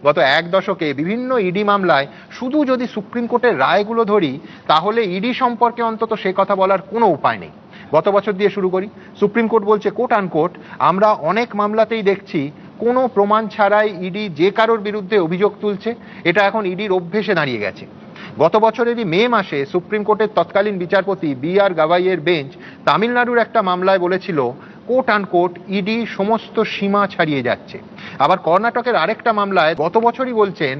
গত এক দশকে বিভিন্ন ইডি মামলায় শুধু যদি সুপ্রিম কোর্টের রায়গুলো ধরি তাহলে ইডি সম্পর্কে অন্তত সে কথা বলার কোনো উপায় নেই। গত বছর দিয়ে শুরু করি। সুপ্রিম কোর্ট বলছে কোট আনকোট, আমরা অনেক মামলাতেই দেখছি কোনো প্রমাণ ছাড়াই ইডি যে কারোর বিরুদ্ধে অভিযোগ তুলছে, এটা এখন ইডির অভ্যেসে দাঁড়িয়ে গেছে। গত বছরেরই মে মাসে সুপ্রিম কোর্টের তৎকালীন বিচারপতি B.R. গাভাইয়ের বেঞ্চ তামিলনাড়ুর একটা মামলায় বলেছিল কোট আনকোট ইডি সমস্ত সীমা ছাড়িয়ে যাচ্ছে। আবার কর্ণাটকের আরেকটা মামলায় গত বছরই বলছেন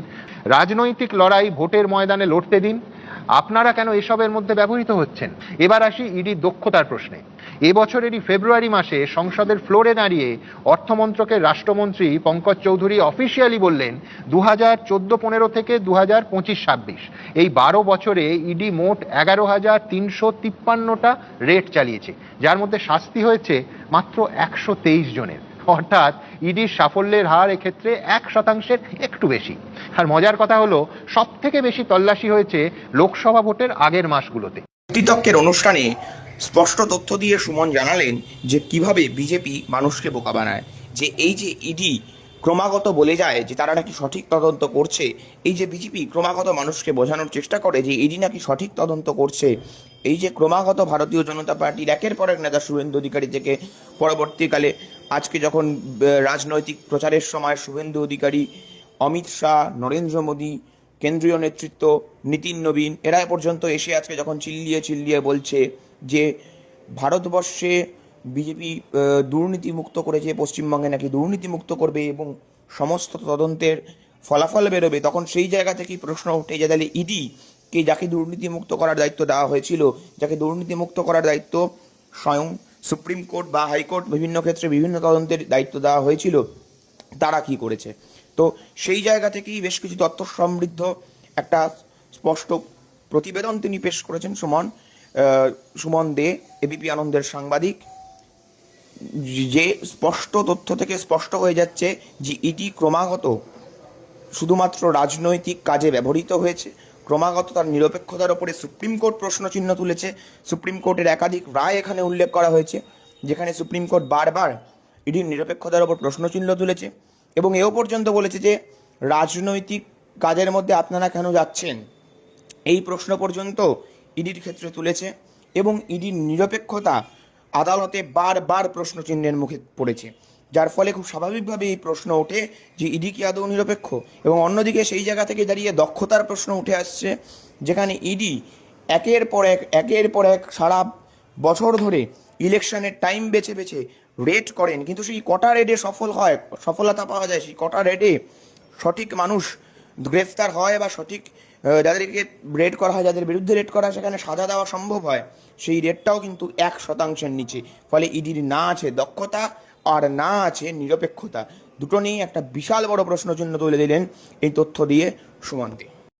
রাজনৈতিক লড়াই ভোটের ময়দানে লড়তে দিন, আপনারা কেন এসবের মধ্যে ব্যবহৃত হচ্ছেন। এবার আসি ইডির দক্ষতার প্রশ্নে। এবছরেরই ফেব্রুয়ারি মাসে সংসদের ফ্লোরে দাঁড়িয়ে অর্থমন্ত্রকের রাষ্ট্রমন্ত্রী পঙ্কজ চৌধুরী অফিসিয়ালি বললেন 2014-15 থেকে 2025-26 এই 12 বছরে ইডি মোট 11,353টা রেড চালিয়েছে, যার মধ্যে শাস্তি হয়েছে মাত্র 123 জনের। অর্থাৎ ইডির সাফল্যের হার এক্ষেত্রে 1% একটু বেশি। আর মজার কথা হলো সব থেকে বেশি তল্লাশি হয়েছে লোকসভা ভোটের আগের মাসগুলোতে। তৃতীয়কের অনুষ্ঠানে স্পষ্ট তথ্য দিয়ে সুমন জানালেন যে কিভাবে বিজেপি মানুষকে বোকা বানায়, যে এই যে ইডি ক্রমাগত বলে যায় যে তারা নাকি সঠিক তদন্ত করছে, এই যে বিজেপি ক্রমাগত মানুষকে বোঝানোর চেষ্টা করে যে ইডি নাকি সঠিক তদন্ত করছে, এই যে ক্রমাগত ভারতীয় জনতা পার্টির একের পর এক নেতা শুভেন্দু অধিকারী থেকে পরবর্তীকালে আজকে যখন রাজনৈতিক প্রচারের সময় শুভেন্দু অধিকারী, অমিত শাহ, নরেন্দ্র মোদী, কেন্দ্রীয় নেতৃত্ব, নীতিন নবীন এরা পর্যন্ত এসে আজকে যখন চিল্লিয়ে চিল্লিয়ে বলছে যে ভারতবর্ষে বিজেপি দুর্নীতি মুক্ত করেছে, পশ্চিমবঙ্গে নাকি দুর্নীতি মুক্ত করবে এবং সমস্ত তদন্তের ফলাফল বেরোবে, তখন সেই জায়গা থেকেই প্রশ্ন ওঠে যে তাহলে ইডি কে যাকে দুর্নীতি মুক্ত করার দায়িত্ব দেওয়া হয়েছিল, যাকে দুর্নীতি মুক্ত করার দায়িত্ব স্বয়ং সুপ্রিম কোর্ট বা হাইকোর্ট বিভিন্ন ক্ষেত্রে বিভিন্ন তদন্তের দায়িত্ব দেওয়া হয়েছিল, তারা কি করেছে। তো সেই জায়গা থেকেই বেশ কিছু তথ্য সমৃদ্ধ একটা স্পষ্ট প্রতিবেদন তিনি পেশ করেছেন সুমন দে, এবিপি আনন্দের সাংবাদিক, যে স্পষ্ট তথ্য থেকে স্পষ্ট হয়ে যাচ্ছে যে ইডি ক্রমাগত শুধুমাত্র রাজনৈতিক কাজে ব্যবহৃত হয়েছে, ক্রমাগত তার নিরপেক্ষতার ওপরে সুপ্রিম কোর্ট প্রশ্নচিহ্ন তুলেছে। সুপ্রিম কোর্টের একাধিক রায় এখানে উল্লেখ করা হয়েছে, যেখানে সুপ্রিম কোর্ট বারবার ইডির নিরপেক্ষতার ওপর প্রশ্নচিহ্ন তুলেছে এবং এও পর্যন্ত বলেছে যে রাজনৈতিক কাজের মধ্যে আপনারা কেন যাচ্ছেন, এই প্রশ্ন পর্যন্ত ইডির ক্ষেত্রে তুলেছে এবং ইডির নিরপেক্ষতা আদালতে বারবার প্রশ্নচিহ্নের মুখে পড়েছে, যার ফলে খুব স্বাভাবিকভাবে এই প্রশ্ন ওঠে যে ইডি কি আদৌ নিরপেক্ষ। এবং অন্যদিকে সেই জায়গা থেকে দাঁড়িয়ে দক্ষতার প্রশ্ন উঠে আসছে, যেখানে ইডি একের পর এক সারা বছর ধরে ইলেকশনের টাইম বেছে বেছে রেড করেন, কিন্তু সেই কটা রেডে সফলতা পাওয়া যায়, সেই কটা রেডে সঠিক মানুষ গ্রেফতার হয় বা সঠিক যাদেরকে রেড করা হয়, যাদের বিরুদ্ধে রেড করা হয় সেখানে সাজা দেওয়া সম্ভব হয়, সেই রেটটাও কিন্তু 1%-এর নিচে। ফলে ইডির না আছে দক্ষতা আর না আছে নিরপেক্ষতা, দুটো নিয়েই একটা বিশাল বড় প্রশ্নচিহ্ন তুলে দিলেন এই তথ্য দিয়ে সুমন্তি।